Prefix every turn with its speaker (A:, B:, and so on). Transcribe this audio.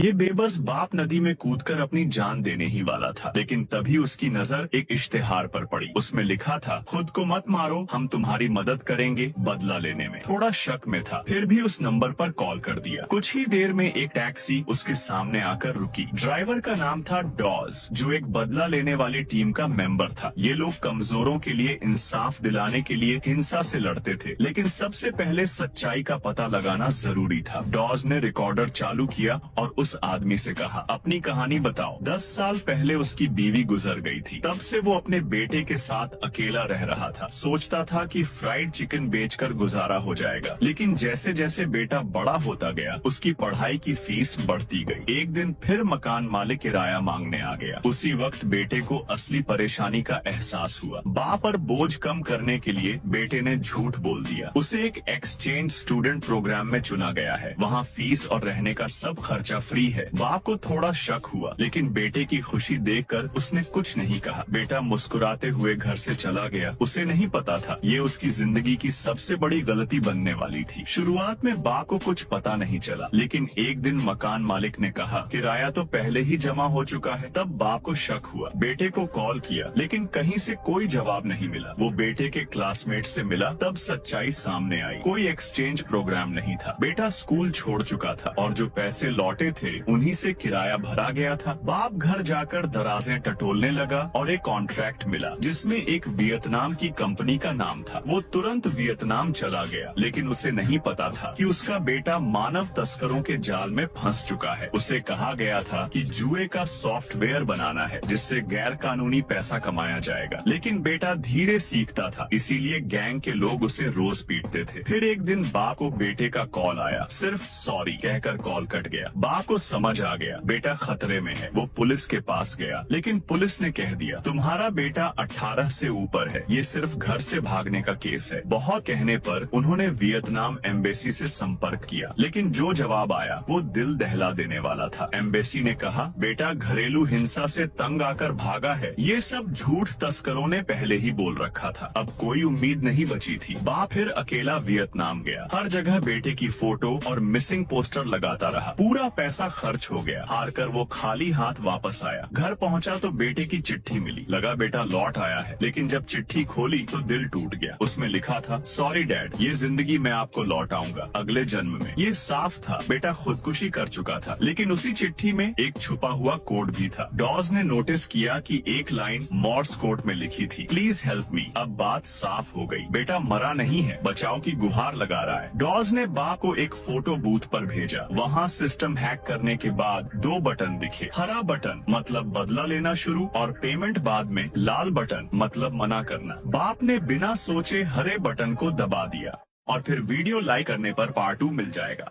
A: ये बेबस बाप नदी में कूदकर अपनी जान देने ही वाला था, लेकिन तभी उसकी नजर एक इश्तिहार पर पड़ी। उसमें लिखा था, खुद को मत मारो, हम तुम्हारी मदद करेंगे बदला लेने में। थोड़ा शक में था, फिर भी उस नंबर पर कॉल कर दिया। कुछ ही देर में एक टैक्सी उसके सामने आकर रुकी। ड्राइवर का नाम था डॉज, जो एक बदला लेने वाली टीम का मेंबर था। ये लोग कमजोरों के लिए इंसाफ दिलाने के लिए हिंसा से लड़ते थे, लेकिन सबसे पहले सच्चाई का पता लगाना जरूरी था। डॉज ने रिकॉर्डर चालू किया और उस आदमी से कहा, अपनी कहानी बताओ। 10 साल पहले उसकी बीवी गुजर गई थी। तब से वो अपने बेटे के साथ अकेला रह रहा था। सोचता था कि फ्राइड चिकन बेचकर गुजारा हो जाएगा, लेकिन जैसे जैसे बेटा बड़ा होता गया, उसकी पढ़ाई की फीस बढ़ती गई। एक दिन फिर मकान मालिक किराया मांगने आ गया। उसी वक्त बेटे को असली परेशानी का एहसास हुआ। बाप पर बोझ कम करने के लिए बेटे ने झूठ बोल दिया। उसे एक एक्सचेंज स्टूडेंट प्रोग्राम में चुना गया है। वहाँ फीस और रहने का सब खर्चा फ्री है। बाप को थोड़ा शक हुआ, लेकिन बेटे की खुशी देखकर उसने कुछ नहीं कहा। बेटा मुस्कुराते हुए घर से चला गया। उसे नहीं पता था ये उसकी जिंदगी की सबसे बड़ी गलती बनने वाली थी। शुरुआत में बाप को कुछ पता नहीं चला, लेकिन एक दिन मकान मालिक ने कहा, किराया तो पहले ही जमा हो चुका है। तब बाप को शक हुआ। बेटे को कॉल किया, लेकिन कहीं से कोई जवाब नहीं मिला। वो बेटे के क्लासमेट से मिला, तब सच्चाई सामने आई। कोई एक्सचेंज प्रोग्राम नहीं था। बेटा स्कूल छोड़ चुका था और जो पैसे लौटे थे उन्हीं से किराया भरा गया था। बाप घर जाकर दराजें टटोलने लगा और एक कॉन्ट्रैक्ट मिला, जिसमें एक वियतनाम की कंपनी का नाम था। वो तुरंत वियतनाम चला गया, लेकिन उसे नहीं पता था कि उसका बेटा मानव तस्करों के जाल में फंस चुका है। उसे कहा गया था कि जुए का सॉफ्टवेयर बनाना है, जिससे गैर कानूनी पैसा कमाया जाएगा। लेकिन बेटा धीरे सीखता था, इसीलिए गैंग के लोग उसे रोज पीटते थे। फिर एक दिन बाप को बेटे का कॉल आया। सिर्फ सॉरी कहकर कॉल कट गया। बाप को समझ आ गया बेटा खतरे में है। वो पुलिस के पास गया, लेकिन पुलिस ने कह दिया, तुम्हारा बेटा 18 से ऊपर है, ये सिर्फ घर से भागने का केस है। बहुत कहने पर उन्होंने वियतनाम एम्बेसी से संपर्क किया, लेकिन जो जवाब आया वो दिल दहला देने वाला था। एम्बेसी ने कहा, बेटा घरेलू हिंसा से तंग आकर भागा है। ये सब झूठ तस्करों ने पहले ही बोल रखा था। अब कोई उम्मीद नहीं बची थी। बाप फिर अकेला वियतनाम गया। हर जगह बेटे की फोटो और मिसिंग पोस्टर लगाता रहा। पूरा पैसा खर्च हो गया। हार कर वो खाली हाथ वापस आया। घर पहुंचा तो बेटे की चिट्ठी मिली। लगा बेटा लौट आया है, लेकिन जब चिट्ठी खोली तो दिल टूट गया। उसमें लिखा था, सॉरी डैड, ये जिंदगी मैं आपको लौट आऊंगा अगले जन्म में। ये साफ था बेटा खुदकुशी कर चुका था, लेकिन उसी चिट्ठी में एक छुपा हुआ कोड भी था। डॉज ने नोटिस किया कि एक लाइन मॉर्स कोड में लिखी थी, प्लीज हेल्प मी। अब बात साफ हो गई, बेटा मरा नहीं है, बचाव की गुहार लगा रहा है। डॉज ने बा को एक फोटो बूथ पर भेजा। वहाँ सिस्टम हैक करने के बाद 2 बटन दिखे। हरा बटन मतलब बदला लेना शुरू, और पेमेंट बाद में लाल बटन मतलब मना करना। बाप ने बिना सोचे हरे बटन को दबा दिया और फिर वीडियो लाइक करने पर पार्ट 2 मिल जाएगा।